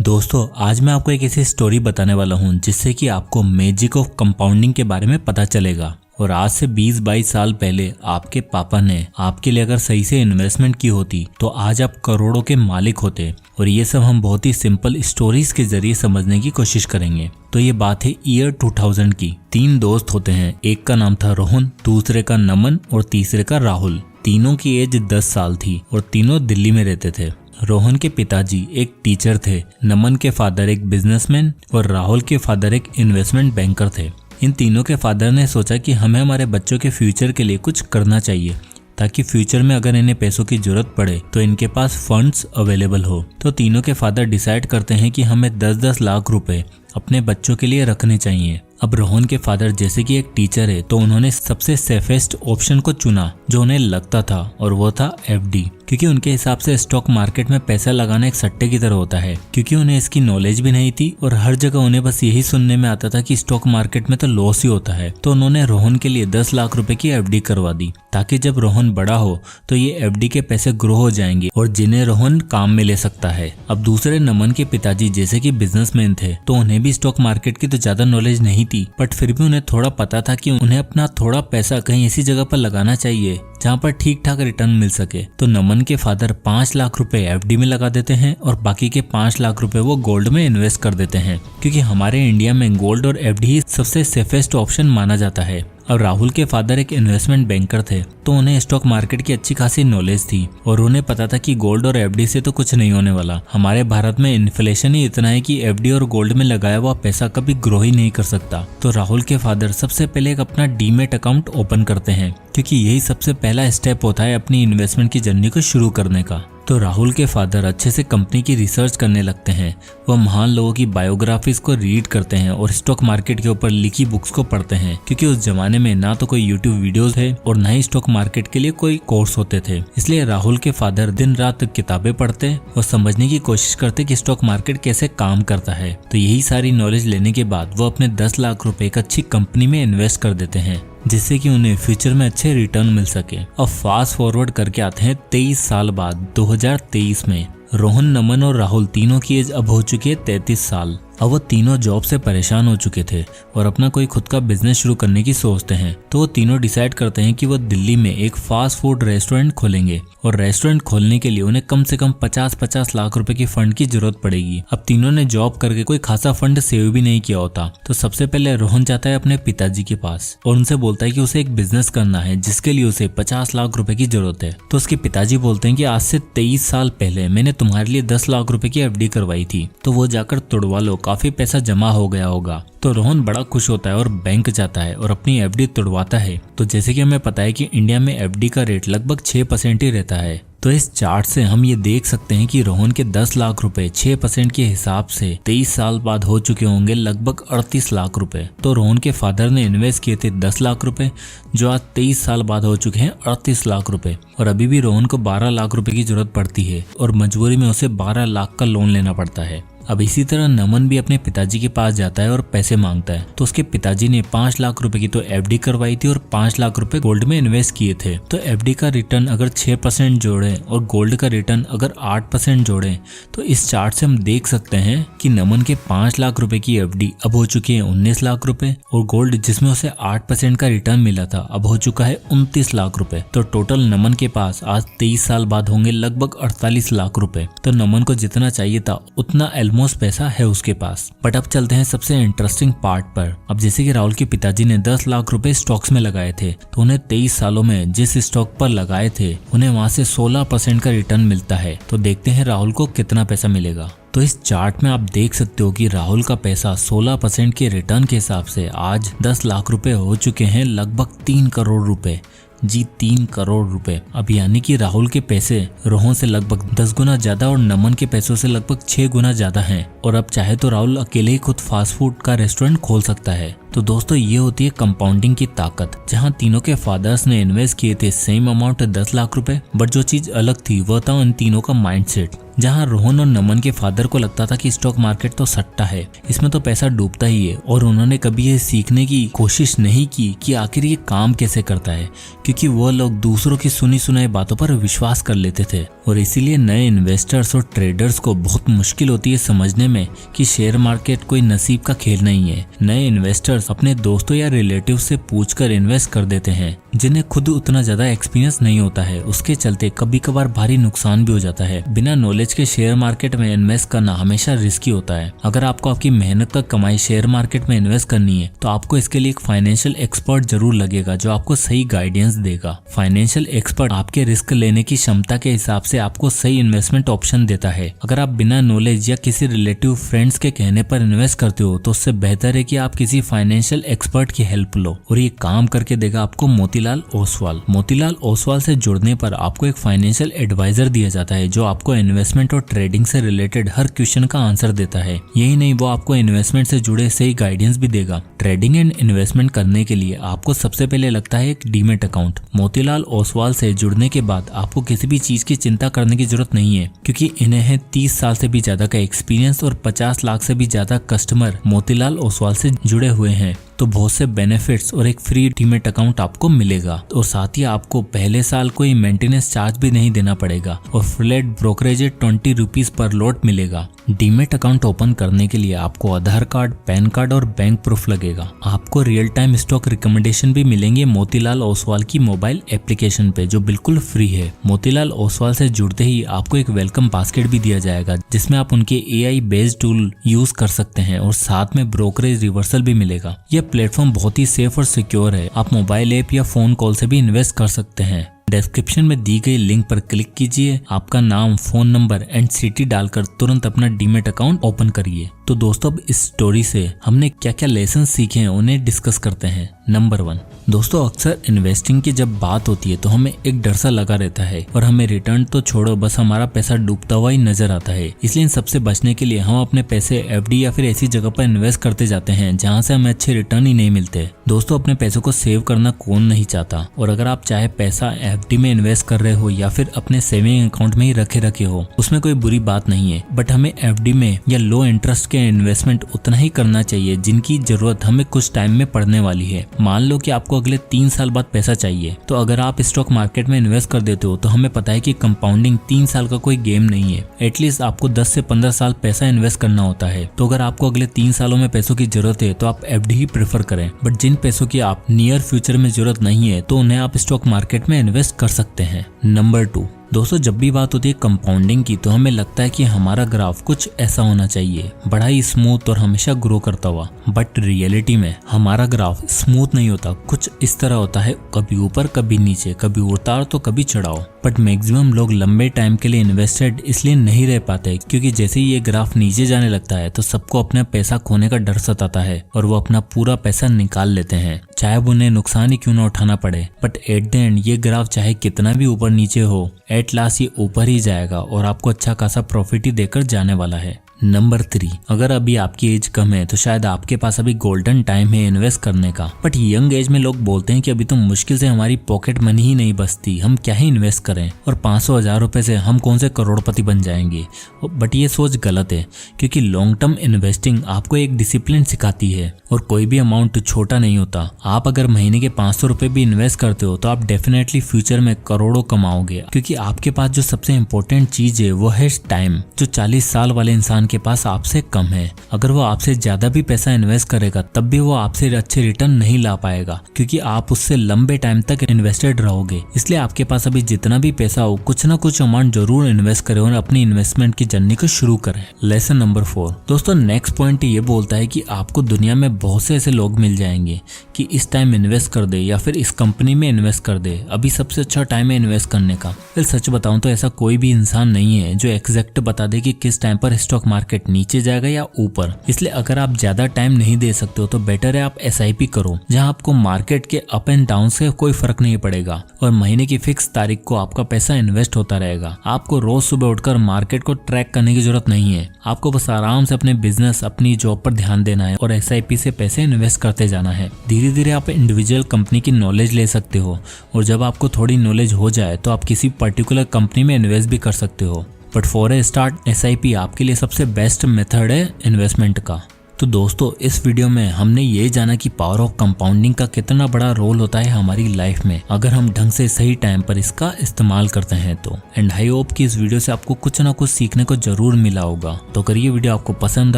दोस्तों आज मैं आपको एक ऐसी स्टोरी बताने वाला हूँ जिससे कि आपको मैजिक ऑफ कंपाउंडिंग के बारे में पता चलेगा। और आज से 20-22 साल पहले आपके पापा ने आपके लिए अगर सही से इन्वेस्टमेंट की होती तो आज आप करोड़ों के मालिक होते। और ये सब हम बहुत ही सिंपल स्टोरीज के जरिए समझने की कोशिश करेंगे। तो ये बात है ईयर 2000 की। 3 दोस्त होते हैं, एक का नाम था रोहन, दूसरे का नमन और तीसरे का राहुल। तीनों की एज 10 साल थी और तीनों दिल्ली में रहते थे। रोहन के पिताजी एक टीचर थे, नमन के फादर एक बिजनेसमैन और राहुल के फादर एक इन्वेस्टमेंट बैंकर थे। इन तीनों के फादर ने सोचा कि हमें हमारे बच्चों के फ्यूचर के लिए कुछ करना चाहिए ताकि फ्यूचर में अगर इन्हें पैसों की जरूरत पड़े तो इनके पास फंड्स अवेलेबल हो। तो तीनों के फादर डिसाइड करते हैं कि हमें 10-10 लाख रुपए अपने बच्चों के लिए रखने चाहिए। अब रोहन के फादर जैसे कि एक टीचर है तो उन्होंने सबसे सेफेस्ट ऑप्शन को चुना जो उन्हें लगता था, और वो था एफडी, क्योंकि उनके हिसाब से स्टॉक मार्केट में पैसा लगाना एक सट्टे की तरह होता है। क्योंकि उन्हें इसकी नॉलेज भी नहीं थी और हर जगह उन्हें बस यही सुनने में आता था कि स्टॉक मार्केट में तो लॉस ही होता है। तो उन्होंने रोहन के लिए 10 लाख रुपए की एफडी करवा दी ताकि जब रोहन बड़ा हो तो ये एफडी के पैसे ग्रो हो जाएंगे और जिन्हें रोहन काम में ले सकता है। अब दूसरे नमन के पिताजी जैसे कि बिजनेसमैन थे तो उन्हें भी स्टॉक मार्केट की तो ज्यादा नॉलेज नहीं थी, बट फिर भी उन्हें थोड़ा पता था कि उन्हें अपना थोड़ा पैसा कहीं ऐसी जगह पर लगाना चाहिए जहाँ पर ठीक ठाक रिटर्न मिल सके। तो नमन के फादर 5 लाख रुपए एफडी में लगा देते हैं और बाकी के 5 लाख रुपए वो गोल्ड में इन्वेस्ट कर देते हैं, क्योंकि हमारे इंडिया में गोल्ड और एफडी ही सबसे सेफेस्ट ऑप्शन माना जाता है। और राहुल के फादर एक इन्वेस्टमेंट बैंकर थे तो उन्हें स्टॉक मार्केट की अच्छी खासी नॉलेज थी और उन्हें पता था कि गोल्ड और एफडी से तो कुछ नहीं होने वाला। हमारे भारत में इन्फ्लेशन ही इतना है कि एफडी और गोल्ड में लगाया हुआ पैसा कभी ग्रो ही नहीं कर सकता। तो राहुल के फादर सबसे पहले एक अपना डीमेट अकाउंट ओपन करते हैं, क्योंकि यही सबसे पहला स्टेप होता है अपनी इन्वेस्टमेंट की जर्नी को शुरू करने का। तो राहुल के फादर अच्छे से कंपनी की रिसर्च करने लगते हैं। वह महान लोगों की बायोग्राफीज को रीड करते हैं और स्टॉक मार्केट के ऊपर लिखी बुक्स को पढ़ते हैं, क्योंकि उस जमाने में ना तो कोई यूट्यूब वीडियोस है और ना ही स्टॉक मार्केट के लिए कोई कोर्स होते थे। इसलिए राहुल के फादर दिन रात किताबें पढ़ते और समझने की कोशिश करते कि स्टॉक मार्केट कैसे काम करता है। तो यही सारी नॉलेज लेने के बाद वो अपने 10 लाख रुपए एक अच्छी कंपनी में इन्वेस्ट कर देते हैं जिससे कि उन्हें फ्यूचर में अच्छे रिटर्न मिल सके। अब फास्ट फॉरवर्ड करके आते हैं 23 साल बाद 2023 में। रोहन, नमन और राहुल तीनों की एज अब हो चुकी है 33 साल। अब वो तीनों जॉब से परेशान हो चुके थे और अपना कोई खुद का बिजनेस शुरू करने की सोचते हैं। तो वो तीनों डिसाइड करते हैं कि वो दिल्ली में एक फास्ट फूड रेस्टोरेंट खोलेंगे और रेस्टोरेंट खोलने के लिए उन्हें कम से कम 50-50 लाख रुपए की फंड की जरूरत पड़ेगी। अब तीनों ने जॉब करके कोई खासा फंड सेव भी नहीं किया होता। तो सबसे पहले रोहन जाता है अपने पिताजी के पास और उनसे बोलता है कि उसे एक बिजनेस करना है जिसके लिए उसे 50 लाख रुपए की जरूरत है। तो उसके पिताजी बोलते हैं कि आज से 23 साल पहले मैंने तुम्हारे लिए 10 लाख रुपए की एफडी करवाई थी, तो वो जाकर तुड़वा लो, काफी पैसा जमा हो गया होगा। तो रोहन बड़ा खुश होता है और बैंक जाता है और अपनी एफडी तुड़वाता है। तो जैसे कि हमें पता है कि इंडिया में एफडी का रेट लगभग 6% ही रहता है। तो इस चार्ट से हम ये देख सकते हैं कि रोहन के 10 लाख रुपए 6% के हिसाब से 23 साल बाद हो चुके होंगे लगभग 38 लाख रुपए। तो रोहन के फादर ने इन्वेस्ट किए थे 10 लाख रुपए जो आज 23 साल बाद हो चुके हैं 38 लाख रुपए। और अभी भी रोहन को 12 लाख रुपए की जरूरत पड़ती है और मजबूरी में उसे 12 लाख का लोन लेना पड़ता है। अब इसी तरह नमन भी अपने पिताजी के पास जाता है और पैसे मांगता है। तो उसके पिताजी ने 5 लाख रुपए की तो एफडी करवाई थी और 5 लाख रुपए गोल्ड में इन्वेस्ट किए थे। तो एफडी का रिटर्न अगर 6% जोड़े और गोल्ड का रिटर्न अगर 8% जोड़े तो इस चार्ट से हम देख सकते हैं कि नमन के 5 लाख रुपए की एफडी अब हो चुकी है 19 लाख रुपए और गोल्ड जिसमें उसे 8% का रिटर्न मिला था अब हो चुका है 29 लाख रुपए। तो टोटल नमन के पास आज 23 साल बाद होंगे लगभग 48 लाख रुपए। तो नमन को जितना चाहिए था उतना ऑलमोस्ट पैसा है उसके पास। बट अब चलते हैं सबसे इंटरेस्टिंग पार्ट पर। अब जैसे कि राहुल के पिताजी ने 10 लाख रुपए स्टॉक्स में लगाए थे तो उन्हें 23 सालों में जिस स्टॉक पर लगाए थे उन्हें वहां से 16% का रिटर्न मिलता है। तो देखते हैं राहुल को कितना पैसा मिलेगा। तो इस चार्ट में आप देख सकते हो कि राहुल का पैसा 16% के रिटर्न के हिसाब से आज 10 लाख रुपए हो चुके हैं लगभग 3 करोड़ रुपए। जी 3 करोड़ रुपए। अब यानी कि राहुल के पैसे रोहन से लगभग 10 गुना ज्यादा और नमन के पैसों से लगभग 6 गुना ज्यादा हैं। और अब चाहे तो राहुल अकेले ही खुद फास्ट फूड का रेस्टोरेंट खोल सकता है। तो दोस्तों ये होती है कंपाउंडिंग की ताकत। जहां तीनों के फादर्स ने इन्वेस्ट किए थे सेम अमाउंट 10 लाख रुपए, बट जो चीज अलग थी वह था उन तीनों का माइंडसेट। जहाँ रोहन और नमन के फादर को लगता था कि स्टॉक मार्केट तो सट्टा है, इसमें तो पैसा डूबता ही है, और उन्होंने कभी ये सीखने की कोशिश नहीं की कि आखिर ये काम कैसे करता है, क्योंकि वो लोग दूसरों की सुनी सुनाई बातों पर विश्वास कर लेते थे। और इसीलिए नए इन्वेस्टर्स और ट्रेडर्स को बहुत मुश्किल होती है समझने में कि शेयर मार्केट कोई नसीब का खेल नहीं है। नए इन्वेस्टर्स अपने दोस्तों या रिलेटिव से पूछकर इन्वेस्ट कर देते हैं, जिन्हें खुद उतना ज्यादा एक्सपीरियंस नहीं होता है। उसके चलते कभी कभार भारी नुकसान भी हो जाता है। बिना नॉलेज के शेयर मार्केट में इन्वेस्ट करना हमेशा रिस्की होता है। अगर आपको आपकी मेहनत का कमाई शेयर मार्केट में इन्वेस्ट करनी है तो आपको इसके लिए एक फाइनेंशियल एक्सपर्ट जरूर लगेगा जो आपको सही गाइडेंस देगा। फाइनेंशियल एक्सपर्ट आपके रिस्क लेने की क्षमता के हिसाब से आपको सही इन्वेस्टमेंट ऑप्शन देता है। अगर आप बिना नॉलेज या किसी रिलेटिव फ्रेंड्स के कहने पर इन्वेस्ट करते हो तो उससे बेहतर है कि आप किसी फाइनेंशियल एक्सपर्ट की हेल्प लो, और ये काम करके देगा आपको मोतीलाल ओसवाल। मोतीलाल ओसवाल से जुड़ने पर आपको एक फाइनेंशियल एडवाइजर दिया जाता है जो आपको इन्वेस्टमेंट और ट्रेडिंग से रिलेटेड हर क्वेश्चन का आंसर देता है। यही नहीं, वो आपको इन्वेस्टमेंट से जुड़े सही गाइडेंस भी देगा। ट्रेडिंग एंड इन्वेस्टमेंट करने के लिए आपको सबसे पहले लगता है एक डीमेट अकाउंट। मोतीलाल ओसवाल से जुड़ने के बाद आपको किसी भी चीज की चिंता करने की जरूरत नहीं है, क्योंकि इन्हें 30 साल से भी ज्यादा का एक्सपीरियंस और 50 लाख से भी ज्यादा कस्टमर मोतीलाल ओसवाल से जुड़े हुए हैं। तो बहुत से बेनिफिट्स और एक फ्री डीमेट अकाउंट आपको मिलेगा, और साथ ही आपको पहले साल कोई मेंटेनेंस चार्ज भी नहीं देना पड़ेगा, और flat brokerage 20 rupees per lot मिलेगा। डीमेट अकाउंट ओपन करने के लिए आपको आधार कार्ड, पैन कार्ड और बैंक प्रूफ लगेगा। आपको रियल टाइम स्टॉक रिकमेंडेशन भी मिलेंगे मोतीलाल ओसवाल की मोबाइल एप्लीकेशन पे, जो बिल्कुल फ्री है। मोतीलाल ओसवाल से जुड़ते ही आपको एक वेलकम बास्केट भी दिया जाएगा, जिसमें आप उनके AI बेस्ड टूल यूज कर सकते हैं, और साथ में ब्रोकरेज रिवर्सल भी मिलेगा। यह प्लेटफॉर्म बहुत ही सेफ और सिक्योर है। आप मोबाइल ऐप या फोन कॉल से भी इन्वेस्ट कर सकते हैं। डिस्क्रिप्शन में दी गई लिंक पर क्लिक कीजिए, आपका नाम, फोन नंबर एंड सिटी डालकर तुरंत अपना डीमेट अकाउंट ओपन करिए। तो दोस्तों, अब इस स्टोरी से हमने क्या क्या लेसन सीखे हैं उन्हें डिस्कस करते हैं। नंबर 1, दोस्तों, अक्सर इन्वेस्टिंग की जब बात होती है तो हमें एक डर सा लगा रहता है, और हमें रिटर्न तो छोड़ो, बस हमारा पैसा डूबता हुआ ही नजर आता है। इसलिए इन सबसे बचने के लिए हम अपने पैसे FD या फिर ऐसी जगह पर इन्वेस्ट करते जाते हैं जहाँ से हमें अच्छे रिटर्न ही नहीं मिलते। दोस्तों, अपने पैसों को सेव करना कौन नहीं चाहता, और अगर आप चाहे पैसा FD में इन्वेस्ट कर रहे हो या फिर अपने सेविंग अकाउंट में ही रखे हो, उसमें कोई बुरी बात नहीं है। बट हमें FD में या लो इंटरेस्ट के इन्वेस्टमेंट उतना ही करना चाहिए जिनकी जरूरत हमें कुछ टाइम में पड़ने वाली है। मान लो कि आपको अगले 3 साल बाद पैसा चाहिए, तो अगर आप स्टॉक मार्केट में इन्वेस्ट कर देते हो तो हमें पता है कि कंपाउंडिंग 3 साल का कोई गेम नहीं है। एटलीस्ट आपको 10 से 15 साल पैसा इन्वेस्ट करना होता है। तो अगर आपको अगले 3 सालों में पैसों की जरूरत है तो आप FD ही प्रेफर करें। बट जिन पैसों की आप नियर फ्यूचर में जरूरत नहीं है तो उन्हें आप स्टॉक मार्केट में इन्वेस्ट कर सकते हैं। नंबर 2, दोस्तों, जब भी बात होती है कंपाउंडिंग की तो हमें लगता है कि हमारा ग्राफ कुछ ऐसा होना चाहिए, बड़ा ही स्मूथ और हमेशा ग्रो करता हुआ। बट रियलिटी में हमारा ग्राफ स्मूथ नहीं होता, कुछ इस तरह होता है, कभी ऊपर कभी नीचे, कभी उतार तो कभी चढ़ाव। बट मैक्सिमम लोग लंबे टाइम के लिए इन्वेस्टेड इसलिए नहीं रह पाते क्योंकि जैसे ही ये ग्राफ नीचे जाने लगता है तो सबको अपना पैसा खोने का डर सताता है और वो अपना पूरा पैसा निकाल लेते हैं, चाहे वो उन्हें नुकसान ही क्यों ना उठाना पड़े। बट एट द एंड ये ग्राफ चाहे कितना भी ऊपर नीचे हो, एट लास्ट ये ऊपर ही जाएगा और आपको अच्छा खासा प्रॉफिट ही देकर जाने वाला है। नंबर 3, अगर अभी आपकी एज कम है तो शायद आपके पास अभी गोल्डन टाइम है इन्वेस्ट करने का। बट यंग एज में लोग बोलते हैं कि अभी तो मुश्किल से हमारी पॉकेट मनी ही नहीं बचती, हम क्या ही इन्वेस्ट करें, और 500,000 रुपए से हम कौन से करोड़पति बन जाएंगे। बट ये सोच गलत है, क्योंकि लॉन्ग टर्म इन्वेस्टिंग आपको एक डिसिप्लिन सिखाती है और कोई भी अमाउंट छोटा नहीं होता। आप अगर महीने के 500 रुपए भी इन्वेस्ट करते हो तो आप डेफिनेटली फ्यूचर में करोड़ों कमाओगे, क्योंकि आपके पास जो सबसे इम्पोर्टेंट चीज है वो है टाइम, जो 40 साल वाले इंसान के पास आपसे कम है। अगर वो आपसे ज्यादा भी पैसा इन्वेस्ट करेगा तब भी वो आपसे अच्छे रिटर्न नहीं ला पाएगा, क्योंकि आप उससे लंबे टाइम तक इन्वेस्टेड रहोगे। इसलिए आपके पास अभी जितना भी पैसा हो कुछ ना कुछ अमाउंट जरूर इन्वेस्ट करें और अपनी इन्वेस्टमेंट की जर्नी को शुरू करें। लेसन नंबर 4, दोस्तों, नेक्स्ट पॉइंट ये बोलता है कि आपको दुनिया में बहुत से ऐसे लोग मिल जाएंगे कि इस टाइम इन्वेस्ट कर दे या फिर इस कंपनी में इन्वेस्ट कर दे, अभी सबसे अच्छा टाइम है इन्वेस्ट करने का। फिर सच बताऊं तो ऐसा कोई भी इंसान नहीं है जो एग्जैक्ट बता दे कि किस टाइम पर स्टॉक मार्केट नीचे जाएगा या ऊपर। इसलिए अगर आप ज्यादा टाइम नहीं दे सकते हो तो बेटर है आप SIP करो, जहां आपको मार्केट के अप एंड डाउन से कोई फर्क नहीं पड़ेगा और महीने की फिक्स तारीख को आपका पैसा इन्वेस्ट होता रहेगा। आपको रोज सुबह उठकर मार्केट को ट्रैक करने की जरूरत नहीं है, आपको बस आराम से अपने बिजनेस, अपनी जॉब पर ध्यान देना है और SIP से पैसे इन्वेस्ट करते जाना है। धीरे धीरे आप इंडिविजुअल कंपनी की नॉलेज ले सकते हो और जब आपको थोड़ी नॉलेज हो जाए तो आप किसी पर्टिकुलर कंपनी में इन्वेस्ट भी कर सकते हो। But for a start SIP आपके लिए सबसे बेस्ट मेथड है इन्वेस्टमेंट का। तो दोस्तों इस वीडियो में हमने ये जाना कि पावर ऑफ कंपाउंडिंग का कितना बड़ा रोल होता है हमारी लाइफ में अगर हम ढंग से सही टाइम पर इसका इस्तेमाल करते हैं तो। एंड आई होप कि इस वीडियो से आपको कुछ ना कुछ सीखने को जरूर मिला होगा। तो अगर ये वीडियो आपको पसंद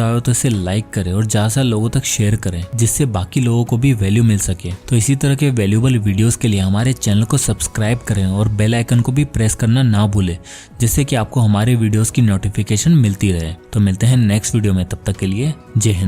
आया हो तो इसे लाइक करें और ज्यादा से लोगों तक शेयर करें जिससे बाकी लोगों को भी वैल्यू मिल सके। तो इसी तरह के वैल्यूएबल वीडियोस के लिए हमारे चैनल को सब्सक्राइब करें और बेल आइकन को भी प्रेस करना ना भूलें जिससे कि आपको हमारे वीडियोस की नोटिफिकेशन मिलती रहे। तो मिलते हैं नेक्स्ट वीडियो में, तब तक के लिए जय हिंद।